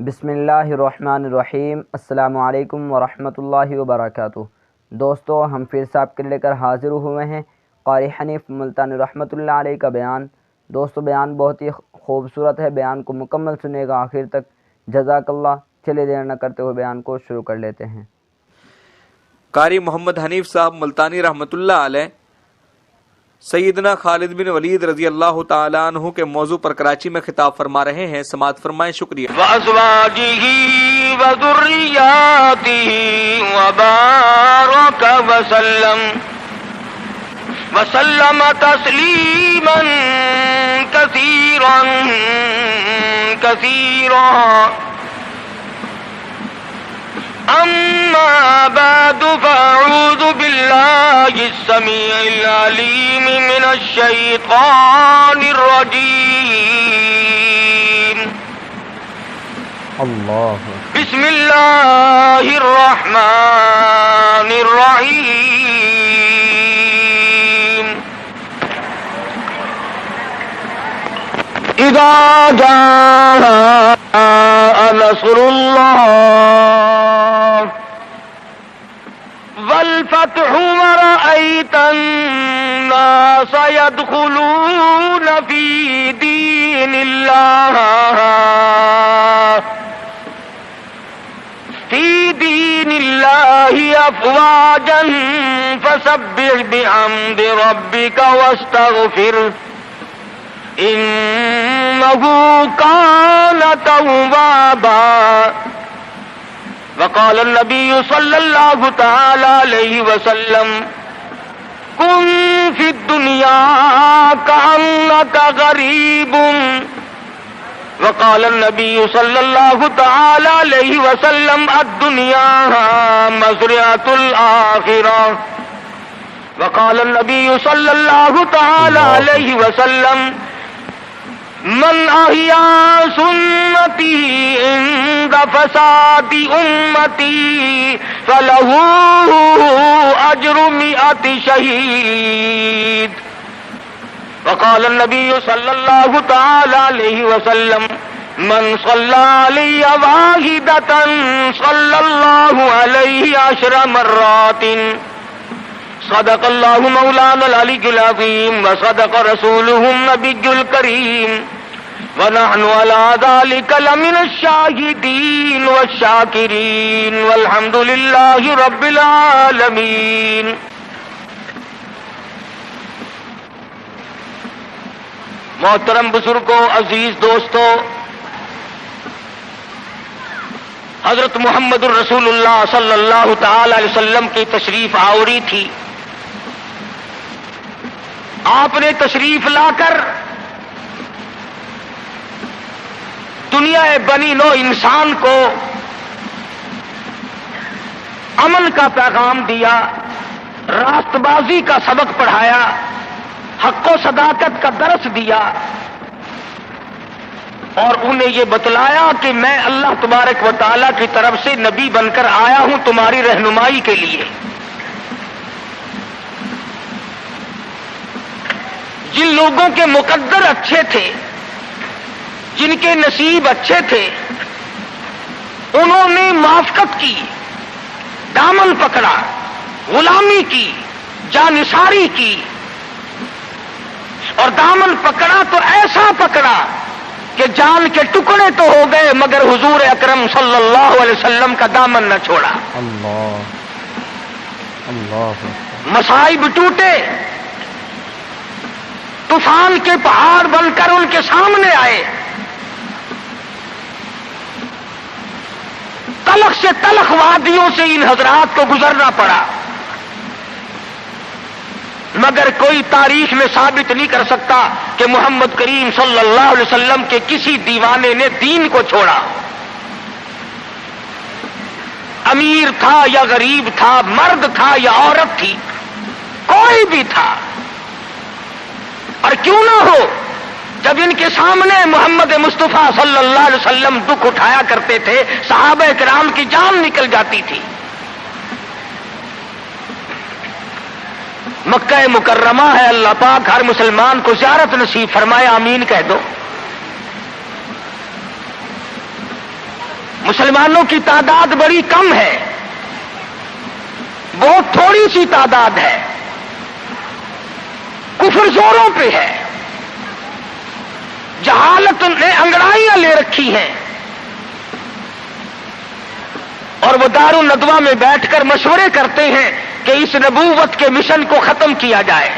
بسم اللہ الرحمن الرحیم۔ السلام علیکم ورحمۃ اللہ وبرکاتہ۔ دوستو، ہم پھر سے آپ کے لے کر حاضر ہوئے ہیں قاری حنیف ملتانی رحمۃ اللہ علیہ کا بیان۔ دوستو، بیان بہت ہی خوبصورت ہے، بیان کو مکمل سنیے گا آخر تک، جزاک اللہ۔ چلے دیر نہ کرتے ہوئے بیان کو شروع کر لیتے ہیں۔ قاری محمد حنیف صاحب ملتانی رحمۃ اللہ علیہ سیدنا خالد بن ولید رضی اللہ تعالیٰ عنہ کے موضوع پر کراچی میں خطاب فرما رہے ہیں، سماعت فرمائیں۔ شکریہ۔ وَأَزْوَاجِهِ وَذُرِّيَّاتِهِ وَبَارَكَ وَسَلَّمَ تَسْلِيمًا كَثِيرًا أما بعد فأعوذ بالله السميع العليم من الشيطان الرجيم بسم الله الرحمن الرحيم إذا جاء نصر الله والفتح ورأيت الناس يدخلون في دين الله أفواجا فسبح بحمد ربك واستغفره إنه كان توابا وقال النبي صلى الله تعالى عليه وسلم كن في الدنيا كأنك غريب وقال النبي صلى الله تعالى عليه وسلم الدنيا مزرعة الآخرة وقال النبي صلى الله تعالى عليه وسلم من أحيا سنتي عند فساد أمتي فله أجر 100 شهيد وقال النبي صلى الله تعالى عليه وسلم من صلى علي واحدة صلى الله عليه 10 مرات صدق الله مولانا العلي العظيم وصدق رسوله النبي الكريم ونحن على ذلك لمن الشاهدين والشاكرين والحمد لله رب العالمين۔ محترم بزرگوں، عزیز دوستوں، حضرت محمد الرسول اللہ صلی اللہ تعالی علیہ وسلم کی تشریف آوری تھی۔ آپ نے تشریف لا کر دنیا بنی نو انسان کو امن کا پیغام دیا، راست بازی کا سبق پڑھایا، حق و صداقت کا درس دیا، اور انہیں یہ بتلایا کہ میں اللہ تبارک و تعالیٰ کی طرف سے نبی بن کر آیا ہوں تمہاری رہنمائی کے لیے۔ جن لوگوں کے مقدر اچھے تھے، جن کے نصیب اچھے تھے، انہوں نے موافقت کی، دامن پکڑا، غلامی کی، جانثاری کی، اور دامن پکڑا تو ایسا پکڑا کہ جان کے ٹکڑے تو ہو گئے مگر حضور اکرم صلی اللہ علیہ وسلم کا دامن نہ چھوڑا۔ مصائب ٹوٹے، طوفان کے پہاڑ بن کر ان کے سامنے آئے، تلخ سے تلخ وادیوں سے ان حضرات کو گزرنا پڑا، مگر کوئی تاریخ میں ثابت نہیں کر سکتا کہ محمد کریم صلی اللہ علیہ وسلم کے کسی دیوانے نے دین کو چھوڑا۔ امیر تھا یا غریب تھا، مرد تھا یا عورت تھی، کوئی بھی تھا، اور کیوں نہ ہو، جب ان کے سامنے محمد مصطفیٰ صلی اللہ علیہ وسلم دکھ اٹھایا کرتے تھے، صحابہ کرام کی جان نکل جاتی تھی۔ مکہ مکرمہ ہے، اللہ پاک ہر مسلمان کو زیارت نصیب فرمائے، آمین کہہ دو۔ مسلمانوں کی تعداد بڑی کم ہے، بہت تھوڑی سی تعداد ہے، کفر زوروں پہ ہے، جہالت نے انگڑائیاں لے رکھی ہیں، اور وہ دار الندوہ میں بیٹھ کر مشورے کرتے ہیں کہ اس نبوت کے مشن کو ختم کیا جائے۔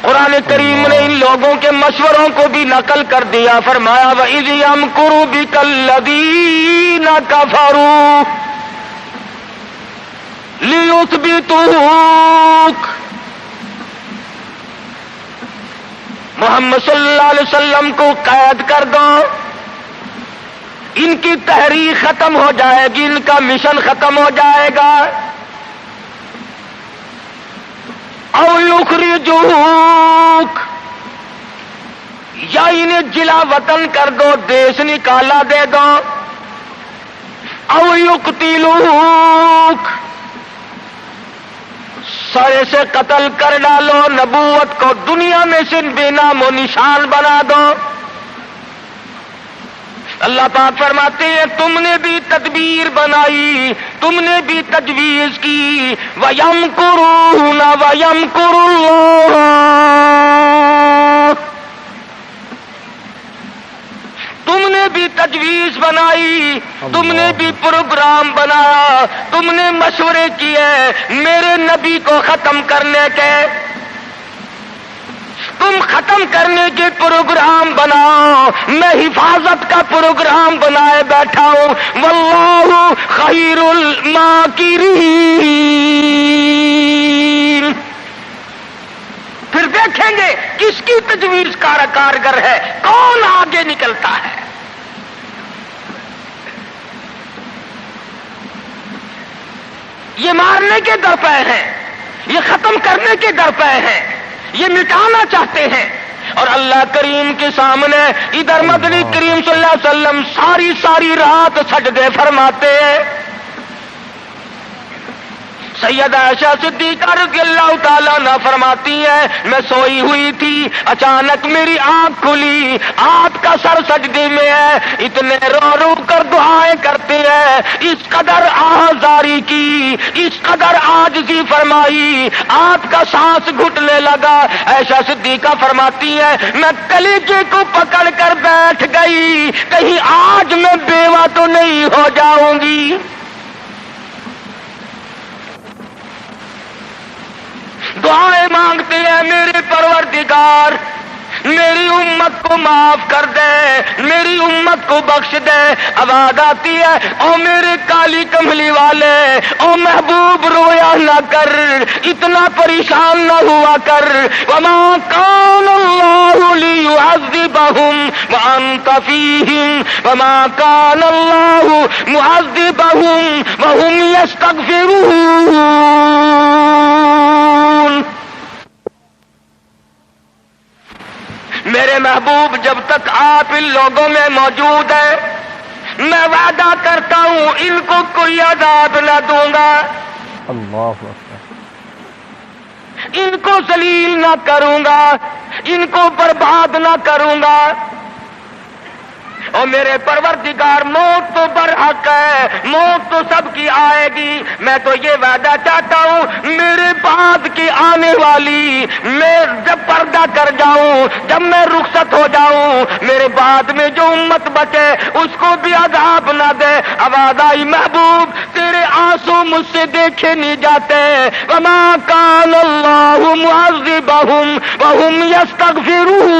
قرآن کریم نے ان لوگوں کے مشوروں کو بھی نقل کر دیا، فرمایا وَإِذْ يَمْكُرُ بِكَ الَّذِينَ كَفَرُوا لِيُثْبِتُوكَ۔ محمد صلی اللہ علیہ وسلم کو قید کر دو، ان کی تحریک ختم ہو جائے گی، ان کا مشن ختم ہو جائے گا۔ او یخرجوک، یا انہیں جلا وطن کر دو، دیش نکالا دے دو۔ او یقتلوک، سرے سے قتل کر ڈالو، نبوت کو دنیا میں سے بے نام و نشان بنا دو۔ اللہ پاک فرماتے ہیں تم نے بھی تدبیر بنائی، تم نے بھی تجویز کی، وَيَمْكُرُونَ وَيَمْكُرُ اللَّهُ، تم نے بھی تجویز بنائی، تم نے بھی پروگرام بنایا، تم نے مشورے کیے میرے نبی کو ختم کرنے کے، تم ختم کرنے کے پروگرام بناؤ، میں حفاظت کا پروگرام بنائے بیٹھا ہوں۔ واللہ خیر الماکرین، پھر دیکھیں گے کس کی تجویز کارگر ہے، کون آگے نکلتا ہے۔ یہ مارنے کے درپے ہیں، یہ ختم کرنے کے درپے ہیں، یہ مٹانا چاہتے ہیں، اور اللہ کریم کے سامنے ادھر مدنی کریم صلی اللہ علیہ وسلم ساری رات سجدے فرماتے ہیں۔ سیدہ عائشہ صدیقہ رضی اللہ تعالیٰ عنہا فرماتی ہے میں سوئی ہوئی تھی، اچانک میری آنکھ کھلی، آپ کا سر سجدے میں ہے، اتنے رو رو کر دعائیں کرتے ہیں، اس قدر آہذاری کی، اس قدر عاجزی فرمائی، آپ کا سانس گھٹنے لگا۔ عائشہ صدیقہ فرماتی ہے میں کلیجے کو پکڑ کر بیٹھ گئی، کہیں آج میں بیوہ تو نہیں ہو جاؤں گی۔ دعائیں مانگتے ہیں میرے پروردگار میری امت کو معاف کر دے، میری امت کو بخش دے۔ آواز آتی ہے او میرے کالی کملی والے، او محبوب رویا نہ کر، اتنا پریشان نہ ہوا کر۔ وما کان اللہ لیعذبہم وانت فیہم، وما کان اللہ معذبہم وہم یستغفرون۔ میرے محبوب جب تک آپ ان لوگوں میں موجود ہیں، میں وعدہ کرتا ہوں ان کو کوئی عذاب نہ دوں گا، اللہ اکبر، ان کو ذلیل نہ کروں گا، ان کو برباد نہ کروں گا۔ اور میرے پروردگار موت تو برحق ہے، موت تو سب کی آئے گی، میں تو یہ وعدہ چاہتا ہوں میرے بعد کی آنے والی، میں جب پردہ کر جاؤں، جب میں رخصت ہو جاؤں، میرے بعد میں جو امت بچے اس کو بھی عذاب نہ دے۔ آواز آئی محبوب تیرے آنسو مجھ سے دیکھے نہیں جاتے۔ وما کان اللہ معذبہم وہم یستغفرون۔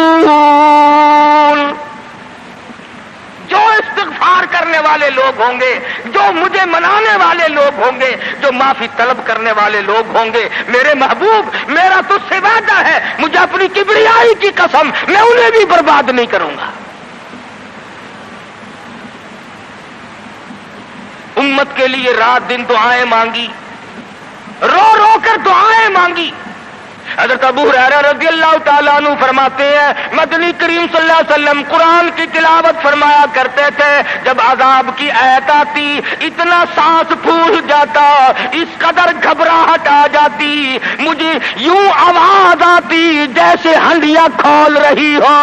جو استغفار کرنے والے لوگ ہوں گے، جو مجھے منانے والے لوگ ہوں گے، جو معافی طلب کرنے والے لوگ ہوں گے، میرے محبوب میرا تجھ سے وعدہ ہے، مجھے اپنی کبریائی کی قسم میں انہیں بھی برباد نہیں کروں گا۔ امت کے لیے رات دن دعائیں مانگی، رو رو کر دعائیں مانگی۔ حضرت ابو ہریرہ رضی اللہ تعالیٰ عنہ فرماتے ہیں مدنی کریم صلی اللہ علیہ وسلم قرآن کی تلاوت فرمایا کرتے تھے، جب عذاب کی آیت آتی اتنا سانس پھول جاتا، اس قدر گھبراہٹ آ جاتی، مجھے یوں آواز آتی جیسے ہنڈیاں کھول رہی ہو۔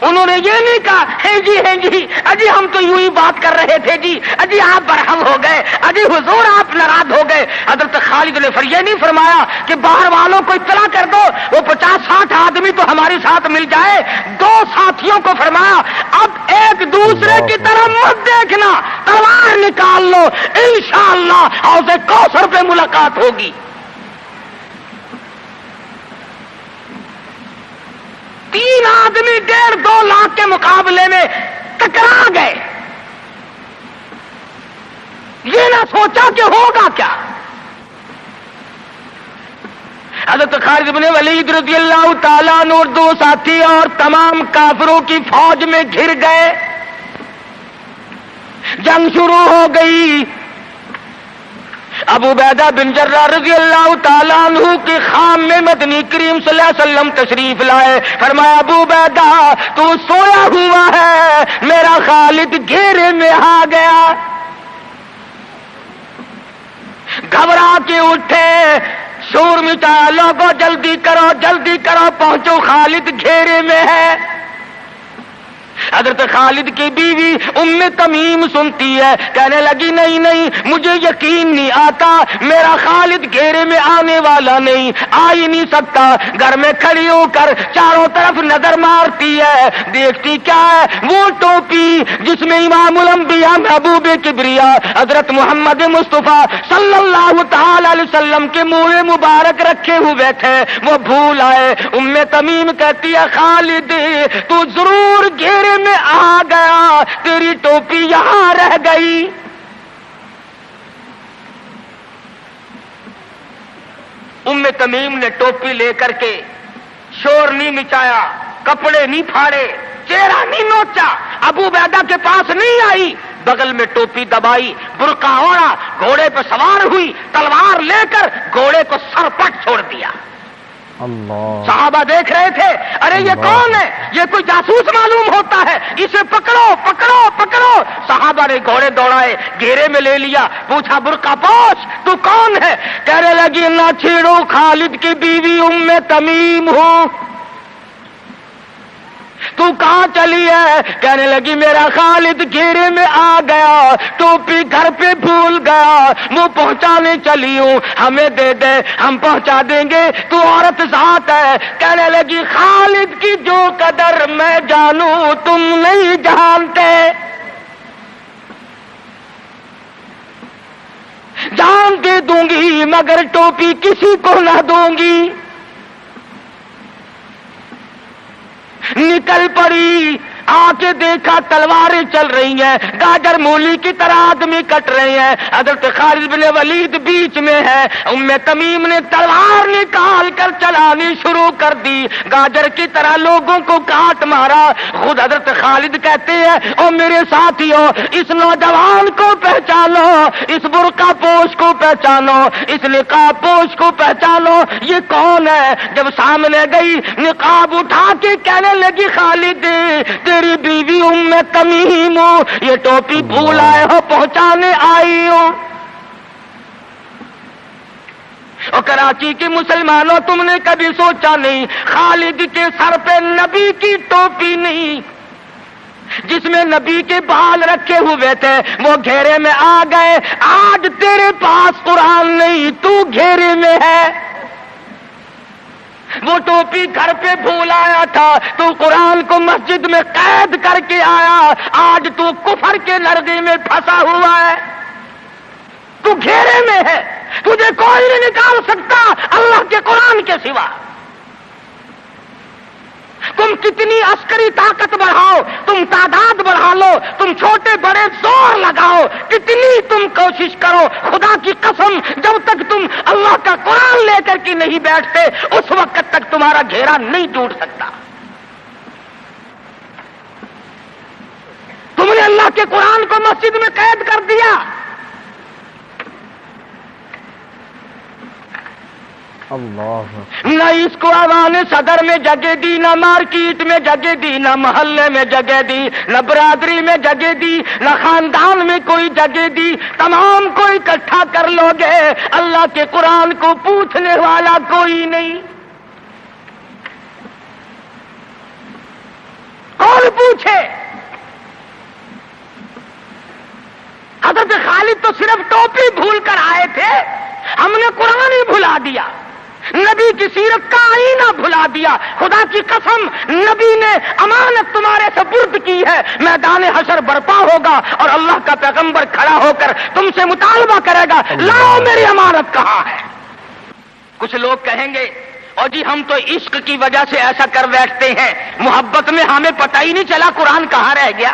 انہوں نے یہ نہیں کہا ہے جی اجی ہم تو یوں ہی بات کر رہے تھے جی، اجی آپ برہم ہو گئے، اجی حضور آپ ناراض ہو گئے۔ حضرت خالد نے یہ نہیں فرمایا کہ باہر والوں کو اطلاع کر دو، وہ 50-60 آدمی تو ہمارے ساتھ مل جائے۔ دو ساتھیوں کو فرمایا اب ایک دوسرے کی طرف مت دیکھنا، تلوار نکال لو، انشاءاللہ حوض کوثر پہ ملاقات ہوگی۔ 3 آدمی 1.5-2 لاکھ کے مقابلے میں ٹکرا گئے، یہ نہ سوچا کہ ہوگا کیا۔ حضرت خالد بن ولید رضی اللہ تعالیٰ عنہ اور 2 ساتھی اور تمام کافروں کی فوج میں گھر گئے، جنگ شروع ہو گئی۔ ابو عبیدہ بن جراح رضی اللہ تعالیٰ عنہ کے خام میں مدنی کریم صلی اللہ علیہ وسلم تشریف لائے، فرمایا ابو عبیدہ تو سویا ہوا ہے، میرا خالد گھیرے میں آ گیا۔ گھبرا کے اٹھے، شور مچایا، لوگوں جلدی کرو پہنچو، خالد گھیرے میں ہے۔ حضرت خالد کی بیوی ام تمیم سنتی ہے، کہنے لگی نہیں مجھے یقین نہیں آتا، میرا خالد گھیرے میں آنے والا نہیں، آ ہی نہیں سکتا۔ گھر میں کھڑی ہو کر چاروں طرف نظر مارتی ہے، دیکھتی کیا ہے؟ وہ ٹوپی جس میں امام الانبیاء محبوب کبریا حضرت محمد مصطفیٰ صلی اللہ تعالی علیہ وسلم کے منہ مبارک رکھے ہوئے تھے، وہ بھول آئے۔ ام تمیم کہتی ہے خالد تو ضرور گھیرے میں آ گیا، تیری ٹوپی یہاں رہ گئی۔ ام تمیم نے ٹوپی لے کر کے شور نہیں مچایا، کپڑے نہیں پھاڑے، چہرہ نہیں نوچا، ابو عبیدہ کے پاس نہیں آئی، بغل میں ٹوپی دبائی، برقع اوڑھا، گھوڑے پہ سوار ہوئی، تلوار لے کر گھوڑے کو سر پٹ چھوڑ دیا۔ اللہ، صحابہ دیکھ رہے تھے، ارے یہ کون ہے؟ یہ کوئی جاسوس معلوم ہوتا ہے، اسے پکڑو۔ صحابہ نے گھوڑے دوڑائے، گھیرے میں لے لیا، پوچھا برقع پوش تو کون ہے؟ کہنے لگی نہ چھیڑو، خالد کی بیوی ام تمیم ہوں۔ تو کہاں چلی ہے؟ کہنے لگی میرا خالد گھیرے میں آ گیا، ٹوپی گھر پہ بھول گیا، وہ پہنچانے چلی ہوں، ہمیں دے دے ہم پہنچا دیں گے، تو عورت ذات ہے۔ کہنے لگی خالد کی جو قدر میں جانوں تم نہیں جانتے، جان دے دوں گی مگر ٹوپی کسی کو نہ دوں گی۔ نکل پڑی، آ کے دیکھا تلواریں چل رہی ہیں، گاجر مولی کی طرح آدمی کٹ رہے ہیں، حضرت خالد بن ولید بیچ میں ہے۔ ام تمیم نے تلوار نکال کر چلانی شروع کر دی، گاجر کی طرح لوگوں کو کاٹ مارا۔ خود حضرت خالد کہتے ہیں او میرے ساتھیوں، اس نوجوان کو پہچانو، اس برقع پوش کو پہچانو، اس نقاب پوش کو پہچانو، یہ کون ہے؟ جب سامنے گئی، نقاب اٹھا کے کہنے لگی خالد تیری بیوی ام تمیم ہو، یہ ٹوپی بھول آئے ہو، پہنچانے آئی ہو۔ اور کراچی کے مسلمانوں تم نے کبھی سوچا نہیں خالد کے سر پہ نبی کی ٹوپی نہیں، جس میں نبی کے بال رکھے ہوئے تھے، وہ گھیرے میں آ گئے۔ آج تیرے پاس قرآن نہیں، تو گھیرے میں ہے۔ وہ ٹوپی گھر پہ بھول آیا تھا، تو قرآن کو مسجد میں قید کر کے آیا، آج تو کفر کے لرزے میں پھنسا ہوا ہے، تو گھیرے میں ہے، تجھے کوئی نہیں نکال سکتا اللہ کے قرآن کے سوا۔ تم کتنی عسکری طاقت بڑھاؤ، تم تعداد بڑھا لو، تم چھوٹے بڑے زور لگاؤ، کتنی تم کوشش کرو، خدا کی قسم جب تک تم اللہ کا قرآن لے کر کے نہیں بیٹھتے اس وقت تک تمہارا گھیرا نہیں ٹوٹ سکتا۔ تم نے اللہ کے قرآن کو مسجد میں قید کر دیا، اللہ، نہ اس کو ایوان صدر میں جگہ دی، نہ مارکیٹ میں جگہ دی، نہ محلے میں جگہ دی، نہ برادری میں جگہ دی، نہ خاندان میں کوئی جگہ دی۔ تمام کو اکٹھا کر لو گے، اللہ کے قرآن کو پوچھنے والا کوئی نہیں۔ کون پوچھے؟ حضرت خالد تو صرف ٹوپی بھول کر آئے تھے، ہم نے قرآن ہی بھلا دیا، نبی کی سیرت کا آئینہ بھلا دیا۔ خدا کی قسم، نبی نے امانت تمہارے سپرد کی ہے، میدان حشر برپا ہوگا اور اللہ کا پیغمبر کھڑا ہو کر تم سے مطالبہ کرے گا، لاؤ میری امانت کہاں ہے؟ کچھ لوگ کہیں گے اور جی ہم تو عشق کی وجہ سے ایسا کر بیٹھتے ہیں، محبت میں ہمیں پتہ ہی نہیں چلا قرآن کہاں رہ گیا،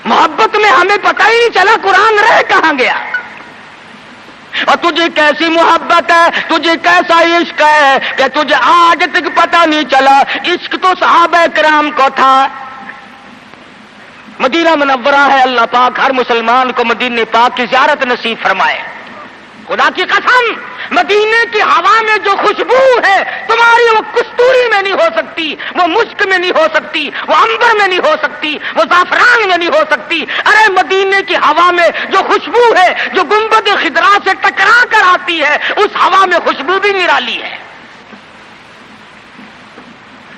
محبت میں ہمیں پتہ ہی نہیں چلا قرآن رہ کہاں گیا۔ اور تجھے کیسی محبت ہے، تجھے کیسا عشق ہے کہ تجھے آج تک پتہ نہیں چلا؟ عشق تو صحابہ کرام کو تھا۔ مدینہ منورہ ہے، اللہ پاک ہر مسلمان کو مدینہ پاک کی زیارت نصیب فرمائے۔ خدا کی قسم، مدینے کی ہوا میں جو خوشبو ہے تمہاری، وہ کستوری میں نہیں ہو سکتی، وہ مشک میں نہیں ہو سکتی، وہ عنبر میں نہیں ہو سکتی، وہ زعفران میں نہیں ہو سکتی۔ ارے مدینے کی ہوا میں جو خوشبو ہے، جو گنبد خضرا سے ٹکرا کر آتی ہے، اس ہوا میں خوشبو بھی نرالی ہے۔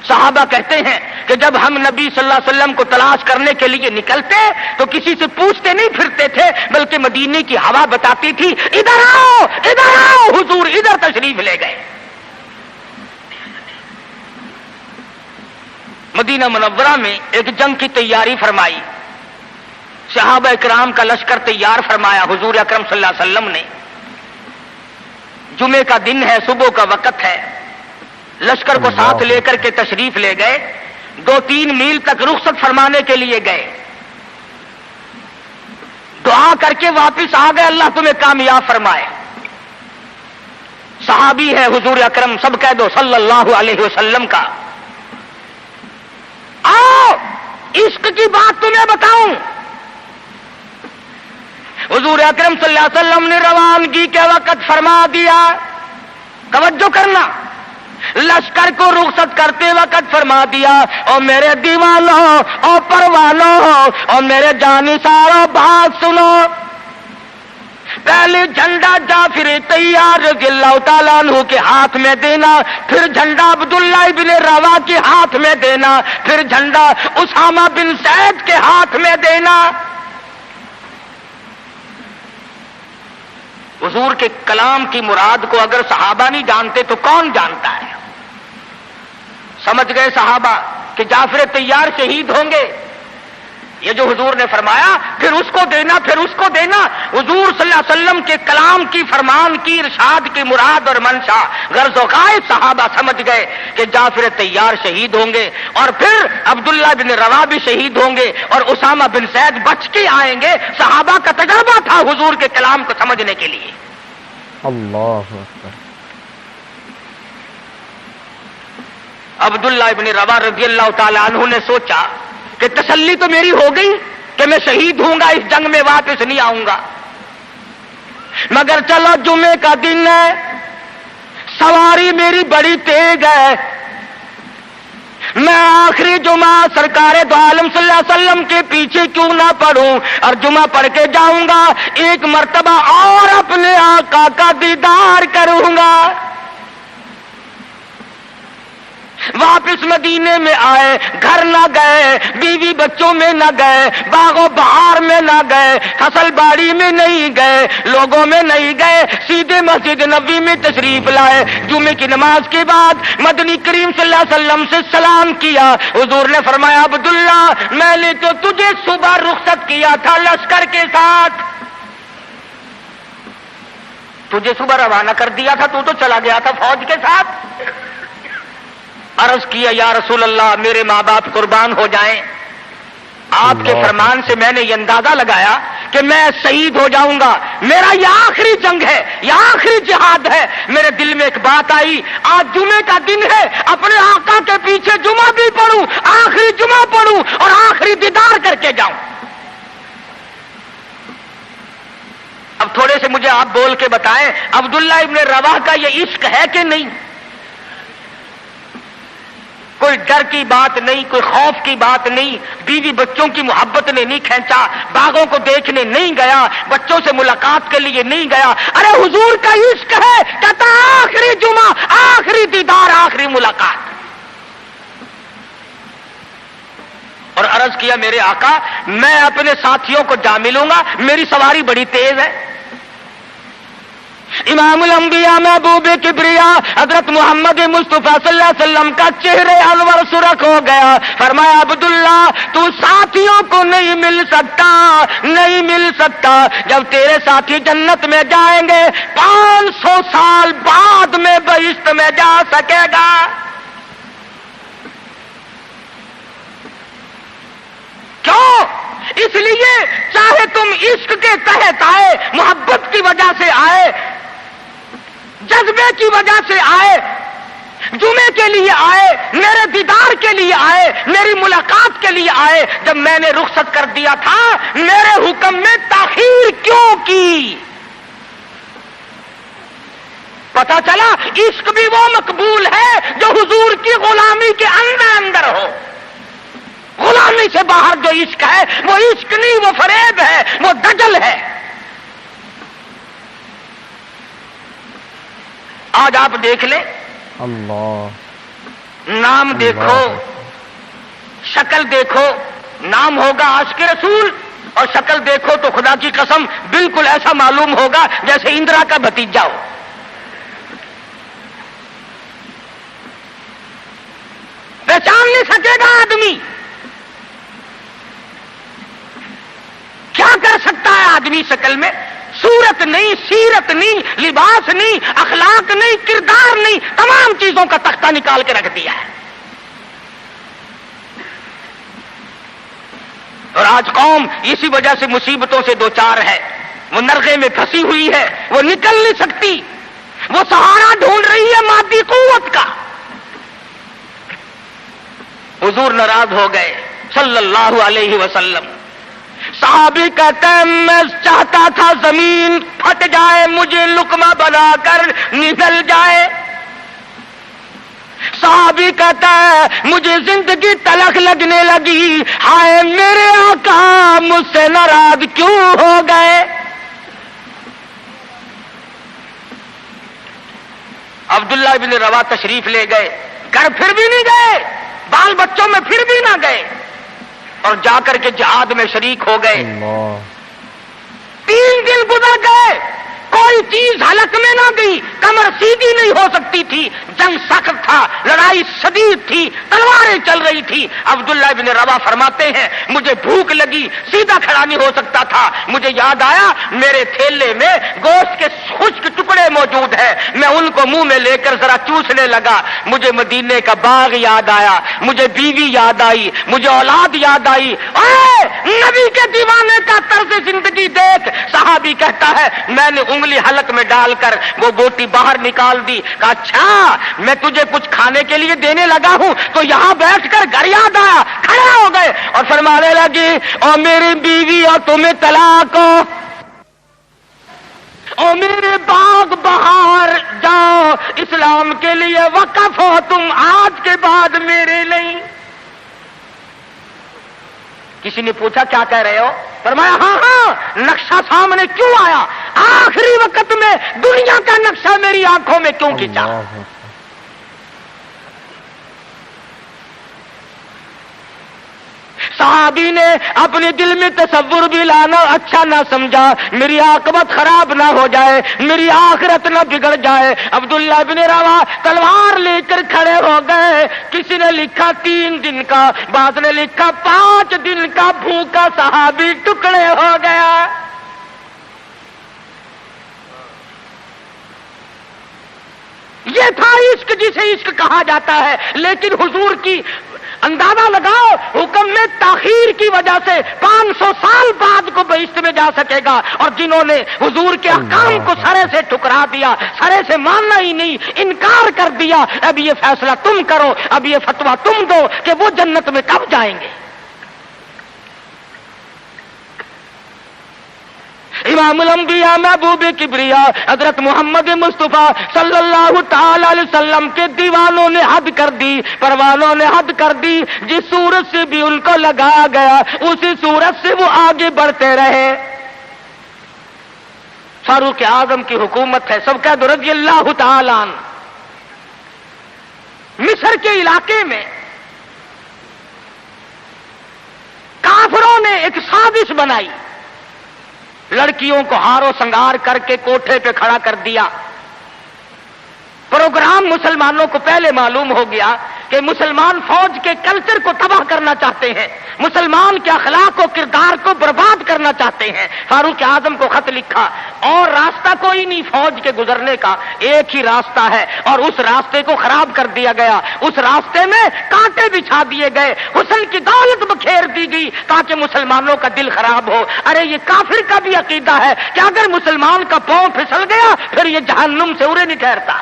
صحابہ کہتے ہیں کہ جب ہم نبی صلی اللہ علیہ وسلم کو تلاش کرنے کے لیے نکلتے تو کسی سے پوچھتے نہیں پھرتے تھے، بلکہ مدینے کی ہوا بتاتی تھی، ادھر آؤ ادھر آؤ، حضور ادھر تشریف لے گئے۔ مدینہ منورہ میں ایک جنگ کی تیاری فرمائی، صحابہ کرام کا لشکر تیار فرمایا حضور اکرم صلی اللہ علیہ وسلم نے۔ جمعے کا دن ہے، صبح کا وقت ہے، لشکر کو ساتھ لے کر کے تشریف لے گئے، 2-3 میل تک رخصت فرمانے کے لیے گئے، دعا کر کے واپس آ گئے، اللہ تمہیں کامیاب فرمائے۔ صحابی ہے حضور اکرم، سب کہہ دو صلی اللہ علیہ وسلم کا۔ آؤ عشق کی بات تمہیں بتاؤں، حضور اکرم صلی اللہ علیہ وسلم نے روانگی کے وقت فرما دیا، توجہ کرنا، لشکر کو رخصت کرتے وقت فرما دیا، اور میرے دیوانوں اور پروانوں اور میرے جانثاروں بات سنو، پہلے جھنڈا جعفر طیار رضی اللہ تعالیٰ عنہ کے ہاتھ میں دینا، پھر جھنڈا عبداللہ ابن روا کے ہاتھ میں دینا، پھر جھنڈا اسامہ بن زید کے ہاتھ میں دینا۔ حضور کے کلام کی مراد کو اگر صحابہ نہیں جانتے تو کون جانتا ہے؟ سمجھ گئے صحابہ کہ جعفر طیار شہید ہوں گے، یہ جو حضور نے فرمایا پھر اس کو دینا پھر اس کو دینا، حضور صلی اللہ علیہ وسلم کے کلام کی، فرمان کی، ارشاد کی مراد اور منشا غرض و غائب صحابہ سمجھ گئے کہ جعفر طیار شہید ہوں گے، اور پھر عبداللہ بن روا بھی شہید ہوں گے، اور اسامہ بن زید بچ کے آئیں گے۔ صحابہ کا تجربہ تھا حضور کے کلام کو سمجھنے کے لیے۔ اللہ اکبر۔ عبداللہ ابن روا رضی اللہ تعالی عنہ نے سوچا کہ تسلی تو میری ہو گئی کہ میں شہید ہوں گا، اس جنگ میں واپس نہیں آؤں گا، مگر چلو جمعے کا دن ہے، سواری میری بڑی تیز ہے، میں آخری جمعہ سرکار دو عالم صلی اللہ علیہ وسلم کے پیچھے کیوں نہ پڑھوں اور جمعہ پڑھ کے جاؤں گا، ایک مرتبہ اور اپنے آقا کا دیدار کروں گا۔ واپس مدینے میں آئے، گھر نہ گئے، بیوی بچوں میں نہ گئے، باغ و بہار میں نہ گئے، فصل باڑی میں نہیں گئے، لوگوں میں نہیں گئے، سیدھے مسجد نبوی میں تشریف لائے۔ جمعے کی نماز کے بعد مدنی کریم صلی اللہ علیہ وسلم سے سلام کیا، حضور نے فرمایا عبداللہ میں نے تو تجھے صبح رخصت کیا تھا لشکر کے ساتھ، تجھے صبح روانہ کر دیا تھا، تو چلا گیا تھا فوج کے ساتھ۔ عرض کیا یا رسول اللہ میرے ماں باپ قربان ہو جائیں، آپ کے فرمان سے میں نے یہ اندازہ لگایا کہ میں شہید ہو جاؤں گا، میرا یہ آخری جنگ ہے، یہ آخری جہاد ہے۔ میرے دل میں ایک بات آئی، آج جمعے کا دن ہے، اپنے آقا کے پیچھے جمعہ بھی پڑھوں، آخری جمعہ پڑھوں اور آخری دیدار کر کے جاؤں۔ اب تھوڑے سے مجھے آپ بول کے بتائیں عبداللہ ابن رواح کا یہ عشق ہے کہ نہیں؟ کوئی ڈر کی بات نہیں، کوئی خوف کی بات نہیں، بیوی بچوں کی محبت نے نہیں کھینچا، باغوں کو دیکھنے نہیں گیا، بچوں سے ملاقات کے لیے نہیں گیا، ارے حضور کا عشق ہے، کہتا آخری جمعہ، آخری دیدار، آخری ملاقات۔ اور عرض کیا میرے آقا میں اپنے ساتھیوں کو جا ملوں گا، میری سواری بڑی تیز ہے۔ امام الانبیاء محبوب کبریا حضرت محمد مصطفیٰ صلی اللہ علیہ وسلم کا چہرے انور سرخ ہو گیا۔ فرمایا عبداللہ تو ساتھیوں کو نہیں مل سکتا، جب تیرے ساتھی جنت میں جائیں گے 500 سال بعد میں بہشت میں جا سکے گا۔ کیوں؟ اس لیے چاہے تم عشق کے تحت آئے، محبت کی وجہ سے آئے، جذبے کی وجہ سے آئے، جمعے کے لیے آئے، میرے دیدار کے لیے آئے، میری ملاقات کے لیے آئے، جب میں نے رخصت کر دیا تھا میرے حکم میں تاخیر کیوں کی؟ پتا چلا عشق بھی وہ مقبول ہے جو حضور کی غلامی کے اندر ہو۔ غلامی سے باہر جو عشق ہے وہ عشق نہیں، وہ فریب ہے، وہ دجل ہے۔ آج آپ دیکھ لیں، اللہ نام دیکھو، شکل دیکھو، نام ہوگا عاشق رسول اور شکل دیکھو تو خدا کی قسم بالکل ایسا معلوم ہوگا جیسے اندرا کا بھتیجا ہو۔ پہچان نہیں سکے گا آدمی۔ کیا کر سکتا ہے آدمی شکل میں؟ صورت نہیں، سیرت نہیں، لباس نہیں، اخلاق نہیں، کردار نہیں، تمام چیزوں کا تختہ نکال کے رکھ دیا ہے۔ اور آج قوم اسی وجہ سے مصیبتوں سے دوچار ہے، وہ نرغے میں پھنسی ہوئی ہے، وہ نکل نہیں سکتی، وہ سہارا ڈھونڈ رہی ہے مادی قوت کا۔ حضور ناراض ہو گئے صلی اللہ علیہ وسلم۔ صحابی کہتے ہیں میں چاہتا تھا زمین پھٹ جائے، مجھے لقمہ بنا کر نگل جائے۔ صحابی کہتا ہے مجھے زندگی تلخ لگنے لگی، ہائے میرے آقا مجھ سے ناراض کیوں ہو گئے؟ عبداللہ بن روا تشریف لے گئے، گھر پھر بھی نہیں گئے، بال بچوں میں پھر بھی نہ گئے، اور جا کر کے جہاد میں شریک ہو گئے۔ 3 دن گزر گئے، کوئی چیز حلق میں نہ گئی، کمر سیدھی نہیں ہو سکتی تھی، جنگ سخت تھا، لڑائی شدید تھی، تلواریں چل رہی تھی۔ عبداللہ بن روا فرماتے ہیں مجھے بھوک لگی، سیدھا کھڑا نہیں ہو سکتا تھا، مجھے یاد آیا میرے تھیلے میں گوشت کے خشک ٹکڑے موجود ہیں، میں ان کو منہ میں لے کر ذرا چوسنے لگا، مجھے مدینے کا باغ یاد آیا، مجھے بیوی یاد آئی، مجھے اولاد یاد آئی۔ اے نبی کے دیوانے کا طرز زندگی دیکھ۔ صحابی کہتا ہے میں نے انگلی حلق میں ڈال کر وہ بوٹی باہر نکال دی، کہا اچھا میں تجھے کچھ کھانے کے لیے دینے لگا ہوں تو یہاں بیٹھ کر گھر یاد آیا، کھڑے ہو گئے اور فرمانے لگی اور میری بیوی اور تمہیں طلاق ہو، اور میرے باغ بہار جاؤ، اسلام کے لیے وقف ہو تم آج کے بعد میرے نہیں۔ کسی نے پوچھا کیا کہہ رہے ہو؟ فرمایا ہاں ہاں نقشہ سامنے کیوں آیا، آخری وقت میں دنیا کا نقشہ میری آنکھوں میں کیوں کھینچا؟ صحابی نے اپنے دل میں تصور بھی لانا اچھا نہ سمجھا، میری عاقبت خراب نہ ہو جائے، میری آخرت نہ بگڑ جائے۔ عبداللہ بن روا تلوار لے کر کھڑے ہو گئے، کسی نے لکھا 3 دن کا، بعض نے لکھا 5 دن کا بھوکا صحابی ٹکڑے ہو گیا۔ یہ تھا عشق جسے عشق کہا جاتا ہے، لیکن حضور کی اندازہ لگاؤ حکم میں تاخیر کی وجہ سے 500 سال بعد کو بہشت میں جا سکے گا، اور جنہوں نے حضور کے احکام کو سرے سے ٹھکرا دیا، سرے سے ماننا ہی نہیں، انکار کر دیا، اب یہ فیصلہ تم کرو، اب یہ فتویٰ تم دو کہ وہ جنت میں کب جائیں گے۔ امام الانبیاء محبوب کبریا حضرت محمد مصطفیٰ صلی اللہ تعالی علیہ وسلم کے دیوانوں نے حد کر دی، پروانوں نے حد کر دی، جس صورت سے بھی ان کو لگایا گیا اسی صورت سے وہ آگے بڑھتے رہے۔ فاروق اعظم کی حکومت ہے، سب کہہ دو رضی اللہ تعالی عنہ۔ مصر کے علاقے میں انہوں نے ایک سازش بنائی، لڑکیوں کو ہارو سنگار کر کے کوٹھے پہ کھڑا کر دیا۔ پروگرام مسلمانوں کو پہلے معلوم ہو گیا کہ مسلمان فوج کے کلچر کو تباہ کرنا چاہتے ہیں، مسلمان کے اخلاق و کردار کو برباد کرنا چاہتے ہیں۔ فاروق اعظم کو خط لکھا، اور راستہ کوئی نہیں فوج کے گزرنے کا، ایک ہی راستہ ہے، اور اس راستے کو خراب کر دیا گیا، اس راستے میں کانٹے بچھا دیے گئے، حسن کی دولت بکھیر دی گئی تاکہ مسلمانوں کا دل خراب ہو۔ ارے یہ کافر کا بھی عقیدہ ہے کہ اگر مسلمان کا پاؤں پھسل گیا پھر یہ جہنم سے اڑے نہیں ٹھہرتا۔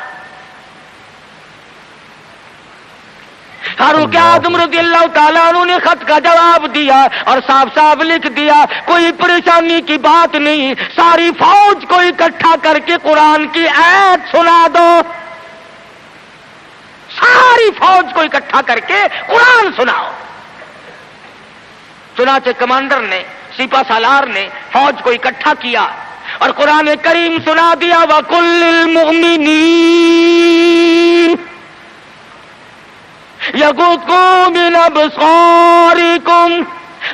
فاروق اعظم رضی اللہ تعالیٰ عنہ نے خط کا جواب دیا اور صاف صاف لکھ دیا، کوئی پریشانی کی بات نہیں، ساری فوج کو اکٹھا کر کے قرآن کی آیت سنا دو، ساری فوج کو اکٹھا کر کے قرآن سناؤ۔ چنانچہ کمانڈر نے، سپہ سالار نے فوج کو اکٹھا کیا اور قرآن کریم سنا دیا، وَقُلْ لِلْمُؤْمِنِينَ يغضوا من أبصاركم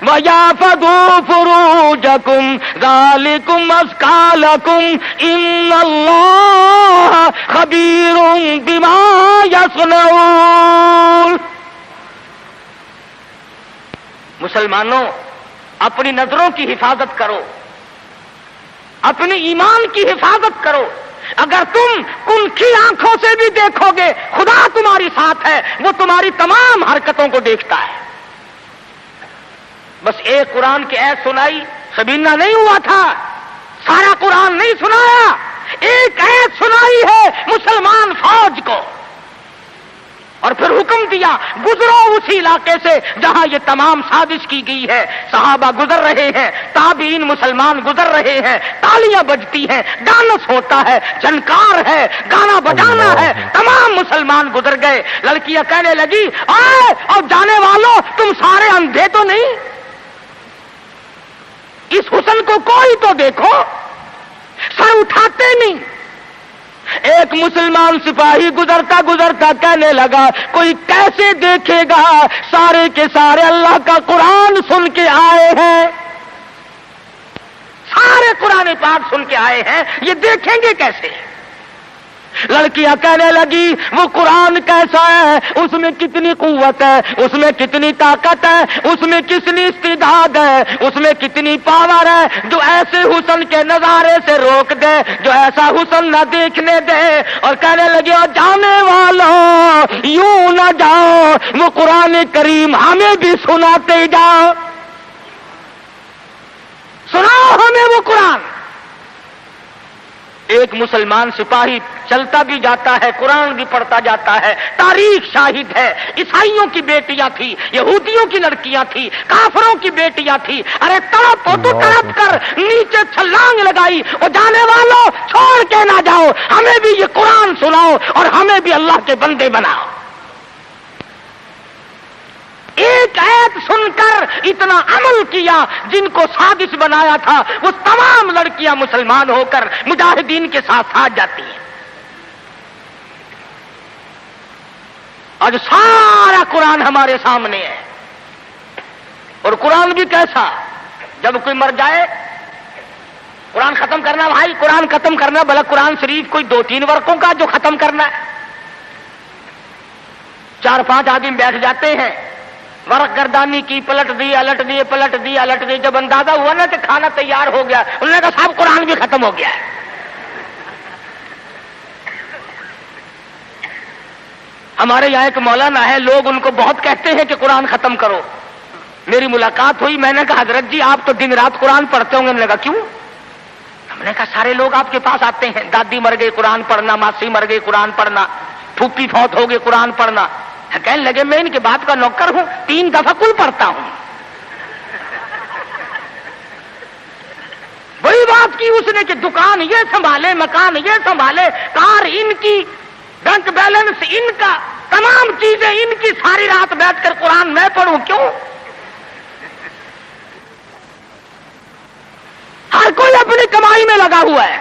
ويحفظوا فروجكم ذلكم أزكى لكم إن الله خبير بما يصنعون۔ مسلمانوں، اپنی نظروں کی حفاظت کرو، اپنے ایمان کی حفاظت کرو۔ اگر تم کنکھی آنکھوں سے بھی دیکھو گے خدا تمہاری ساتھ ہے، وہ تمہاری تمام حرکتوں کو دیکھتا ہے۔ بس ایک قرآن کی آیت سنائی، سبینہ نہیں ہوا تھا، سارا قرآن نہیں سنایا، ایک آیت سنائی ہے مسلمان فوج کو، اور پھر حکم دیا گزرو اسی علاقے سے جہاں یہ تمام سازش کی گئی ہے۔ صحابہ گزر رہے ہیں، تابعین مسلمان گزر رہے ہیں، تالیاں بجتی ہیں، ڈانس ہوتا ہے، جھنکار ہے، گانا بجانا ہے، تمام مسلمان گزر گئے۔ لڑکیاں کہنے لگی، آئے اور جانے والوں تم سارے اندھے تو نہیں؟ اس حسن کو کوئی تو دیکھو، سر اٹھاتے نہیں۔ ایک مسلمان سپاہی گزرتا گزرتا کہنے لگا، کوئی کیسے دیکھے گا، سارے کے سارے اللہ کا قرآن سن کے آئے ہیں، سارے قرآن پاک سن کے آئے ہیں، یہ دیکھیں گے کیسے؟ لڑکیاں کہنے لگی، وہ قرآن کیسا ہے، اس میں کتنی قوت ہے، اس میں کتنی طاقت ہے، اس میں کتنی استعداد ہے، اس میں کتنی پاور ہے، جو ایسے حسن کے نظارے سے روک دے، جو ایسا حسن نہ دیکھنے دے۔ اور کہنے لگے، اور جانے والوں یوں نہ جاؤ، وہ قرآن کریم ہمیں بھی سناتے جاؤ، سناؤ ہمیں وہ قرآن۔ ایک مسلمان سپاہی چلتا بھی جاتا ہے، قرآن بھی پڑھتا جاتا ہے۔ تاریخ شاہد ہے، عیسائیوں کی بیٹیاں تھی، یہودیوں کی لڑکیاں تھی، کافروں کی بیٹیاں تھی، ارے تڑپ تو تڑپ کر نیچے چھلانگ لگائی، اور جانے والوں چھوڑ کے نہ جاؤ، ہمیں بھی یہ قرآن سناؤ اور ہمیں بھی اللہ کے بندے بناؤ۔ ایک آیت سن کر اتنا عمل کیا، جن کو سازش بنایا تھا وہ تمام لڑکیاں مسلمان ہو کر مجاہدین کے ساتھ ساتھ جاتی ہیں۔ آج سارا قرآن ہمارے سامنے ہے، اور قرآن بھی کیسا، جب کوئی مر جائے قرآن ختم کرنا، بھائی قرآن ختم کرنا، بھلا قرآن شریف کوئی 2-3 ورقوں کا جو ختم کرنا ہے، 4-5 آدمی بیٹھ جاتے ہیں، ورق گردانی کی، پلٹ دی الٹ دیے، پلٹ دی الٹ دی، جب اندازہ ہوا نا کہ کھانا تیار ہو گیا، انہوں نے کہا صاحب قرآن بھی ختم ہو گیا ہے۔ ہمارے یہاں ایک مولانا ہے، لوگ ان کو بہت کہتے ہیں کہ قرآن ختم کرو۔ میری ملاقات ہوئی، میں نے کہا حضرت جی آپ تو دن رات قرآن پڑھتے ہوں گے۔ انہوں نے کہا کیوں؟ ہم نے کہا سارے لوگ آپ کے پاس آتے ہیں، دادی مر گئی قرآن پڑھنا، ماسی مر گئی قرآن پڑھنا، پھوپھی فوت ہو گئی قرآن پڑھنا۔ کہنے لگے میں ان کے بات کا نوکر ہوں، 3 دفعہ کل پڑھتا ہوں۔ وہی بات کی اس نے کہ دکان یہ سنبھالے، مکان یہ سنبھالے، کار ان کی، بینک بیلنس ان کا، تمام چیزیں ان کی، ساری رات بیٹھ کر قرآن میں پڑھوں کیوں؟ ہر کوئی اپنی کمائی میں لگا ہوا ہے۔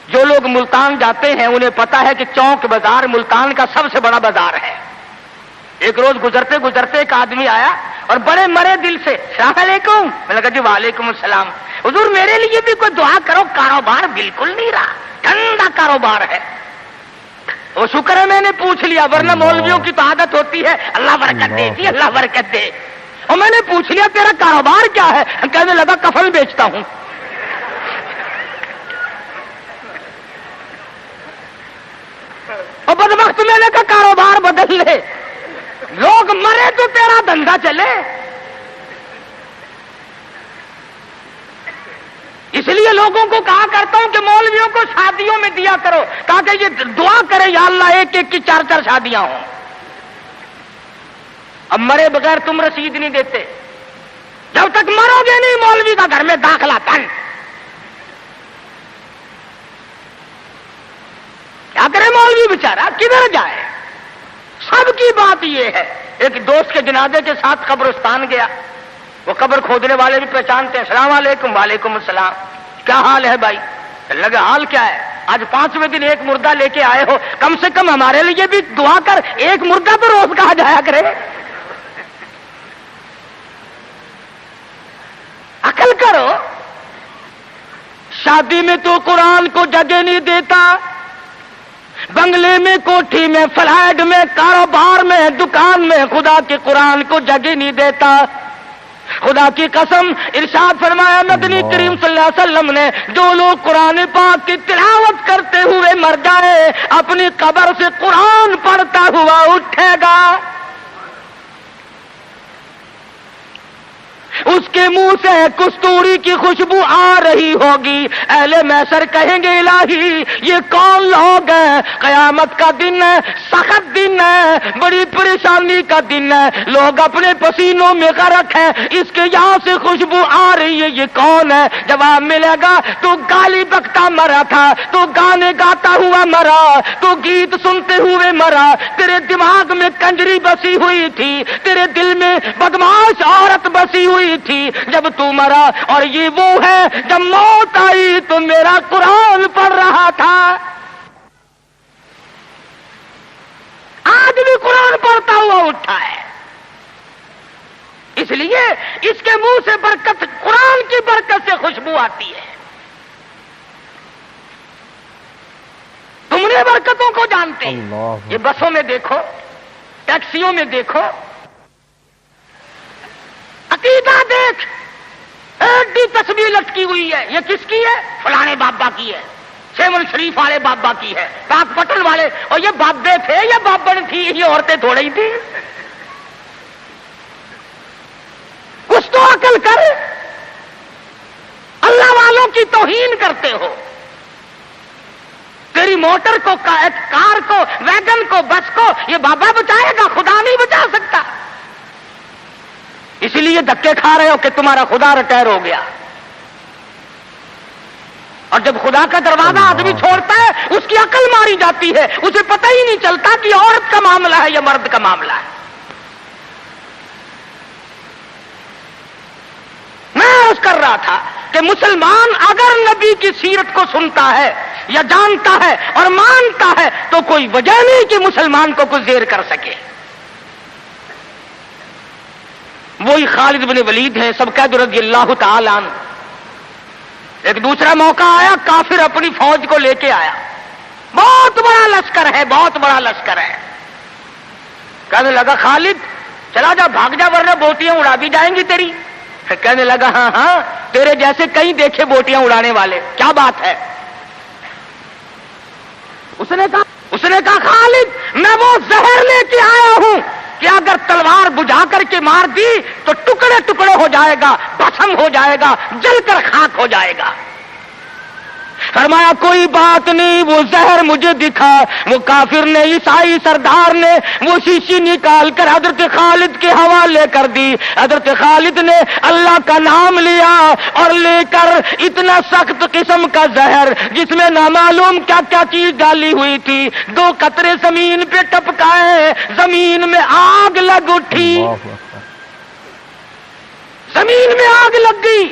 جو لوگ ملتان جاتے ہیں انہیں پتا ہے کہ چوک بازار ملتان کا سب سے بڑا بازار ہے۔ ایک روز گزرتے گزرتے ایک آدمی آیا اور بڑے مرے دل سے السلام علیکم. میں نے کہا جی وعلیکم السلام. حضور میرے لیے بھی کوئی دعا کرو, کاروبار بالکل نہیں رہا, ٹھنڈا کاروبار ہے. وہ شکر ہے میں نے پوچھ لیا, ورنہ مولویوں کی تو عادت ہوتی ہے اللہ برکت دے جی اللہ برکت دے. اور میں نے پوچھ لیا تیرا کاروبار کیا ہے؟ کہنے لگا کفن بیچتا ہوں. اور بدبخت میں نے کہا کاروبار بدل لے, لوگ مرے تو تیرا دھندا چلے. اس لیے لوگوں کو کہا کرتا ہوں کہ مولویوں کو شادیوں میں دیا کرو تاکہ یہ دعا کرے یا اللہ ایک ایک کی 4 شادیاں ہوں. اب مرے بغیر تم رسید نہیں دیتے, جب تک مرو گے نہیں مولوی کا گھر میں داخلہ تن. کیا کرے مولوی بیچارہ, کدھر جائے؟ سب کی بات یہ ہے. ایک دوست کے جنازے کے ساتھ قبرستان گیا, وہ قبر کھودنے والے بھی پہچانتے ہیں. السلام علیکم. وعلیکم السلام. کیا حال ہے بھائی؟ لگا حال کیا ہے, آج 5ویں دن ایک مردہ لے کے آئے ہو, کم سے کم ہمارے لیے بھی دعا کر, ایک مردہ تو روز کہا جایا کرے. عقل کرو. شادی میں تو قرآن کو جگہ نہیں دیتا, بنگلے میں, کوٹھی میں, فلیٹ میں, کاروبار میں, دکان میں خدا کے قرآن کو جگہ نہیں دیتا. خدا کی قسم ارشاد فرمایا مدنی کریم صلی اللہ علیہ وسلم نے, جو لوگ قرآن پاک کی تلاوت کرتے ہوئے مر جائے اپنی قبر سے قرآن پڑھتا ہوا اٹھے گا, اس کے منہ سے کستوری کی خوشبو آ رہی ہوگی. اہل محشر کہیں گے الہی یہ کون لوگ ہیں؟ قیامت کا دن ہے, سخت دن ہے, بڑی پریشانی کا دن ہے, لوگ اپنے پسینوں میں غرق ہیں, اس کے یہاں سے خوشبو آ رہی ہے, یہ کون ہے؟ جواب ملے گا تو گالی بکتا مرا تھا, تو گانے گاتا ہوا مرا, تو گیت سنتے ہوئے مرا, تیرے دماغ میں کنجری بسی ہوئی تھی, تیرے دل میں بدماش عورت بسی ہوئی تھی جب تو مرا, اور یہ وہ ہے جب موت آئی تو میرا قرآن پڑھ رہا تھا. آج بھی قرآن پڑھتا ہوا اٹھا ہے. اس لیے اس کے منہ سے برکت, قرآن کی برکت سے خوشبو آتی ہے. تم نے برکتوں کو جانتے ہیں. یہ بسوں میں دیکھو, ٹیکسیوں میں دیکھو, عقیدہ دیکھ, ایڈی تصویر لٹکی ہوئی ہے, یہ کس کی ہے؟ فلانے بابا کی ہے, سیون شریف والے بابا کی ہے, پاک پٹن والے. اور یہ بابے تھے یا بابن تھی, یہ عورتیں تھوڑی تھی. کچھ تو عقل کر, اللہ والوں کی توہین کرتے ہو. تیری موٹر کو, کار کو, ویگن کو, بس کو یہ بابا بچائے گا, خدا نہیں بچا سکتا. اسی لیے دھکے کھا رہے ہو کہ تمہارا خدا ریٹائر ہو گیا. اور جب خدا کا دروازہ آدمی چھوڑتا ہے اس کی عقل ماری جاتی ہے, اسے پتہ ہی نہیں چلتا کہ عورت کا معاملہ ہے یا مرد کا معاملہ ہے. میں عرض کر رہا تھا کہ مسلمان اگر نبی کی سیرت کو سنتا ہے یا جانتا ہے اور مانتا ہے تو کوئی وجہ نہیں کہ مسلمان کو کچھ زیر کر سکے. وہی خالد بن ولید ہیں سبقید رضی اللہ تعالی عنہ. ایک دوسرا موقع آیا, کافر اپنی فوج کو لے کے آیا, بہت بڑا لشکر ہے, بہت بڑا لشکر ہے. کہنے لگا خالد چلا جا, بھاگ جا, ورنہ بوٹیاں اڑا دی جائیں گی تیری. کہنے لگا ہاں ہاں, تیرے جیسے کئی دیکھے بوٹیاں اڑانے والے, کیا بات ہے؟ اس نے کہا خالد میں وہ زہر لے کے آیا ہوں کہ اگر تلوار بجھا کر کے مار دی تو ٹکڑے ٹکڑے ہو جائے گا, بھسم ہو جائے گا, جل کر خاک ہو جائے گا. فرمایا کوئی بات نہیں, وہ زہر مجھے دکھا. وہ کافر نے, عیسائی سردار نے وہ شیشی نکال کر حضرت خالد کے حوالے کر دی. حضرت خالد نے اللہ کا نام لیا اور لے کر اتنا سخت قسم کا زہر جس میں نامعلوم کیا کیا چیز ڈالی ہوئی تھی, 2 قطرے زمین پہ ٹپکائے, زمین میں آگ لگ اٹھی, زمین میں آگ لگ گئی.